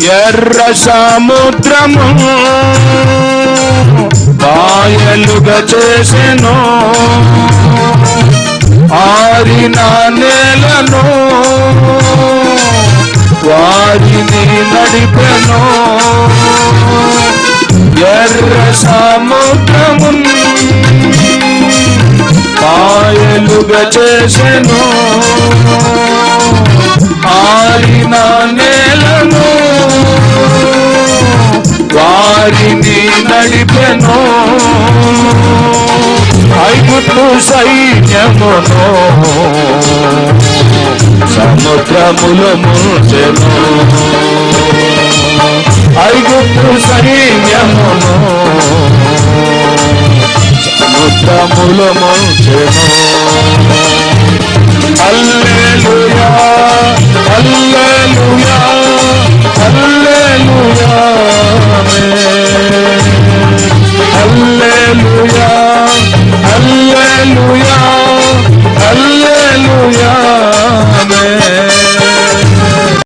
ఎర్ర సముద్రము పాయలుగా చేసెను, ఆరిన నేలను వారిని నడిపెను. ఎర్ర సముద్రము పాయలుగా చేసెను, ఆరిన నేలను వారిని నడిపెను. ఐగుప్తు సైన్యమును సముద్రములో ముంచెను, ఐగుప్తు సైన్యమును సముద్రములో ముంచెను. హల్లెలూయా హల్లెలూయా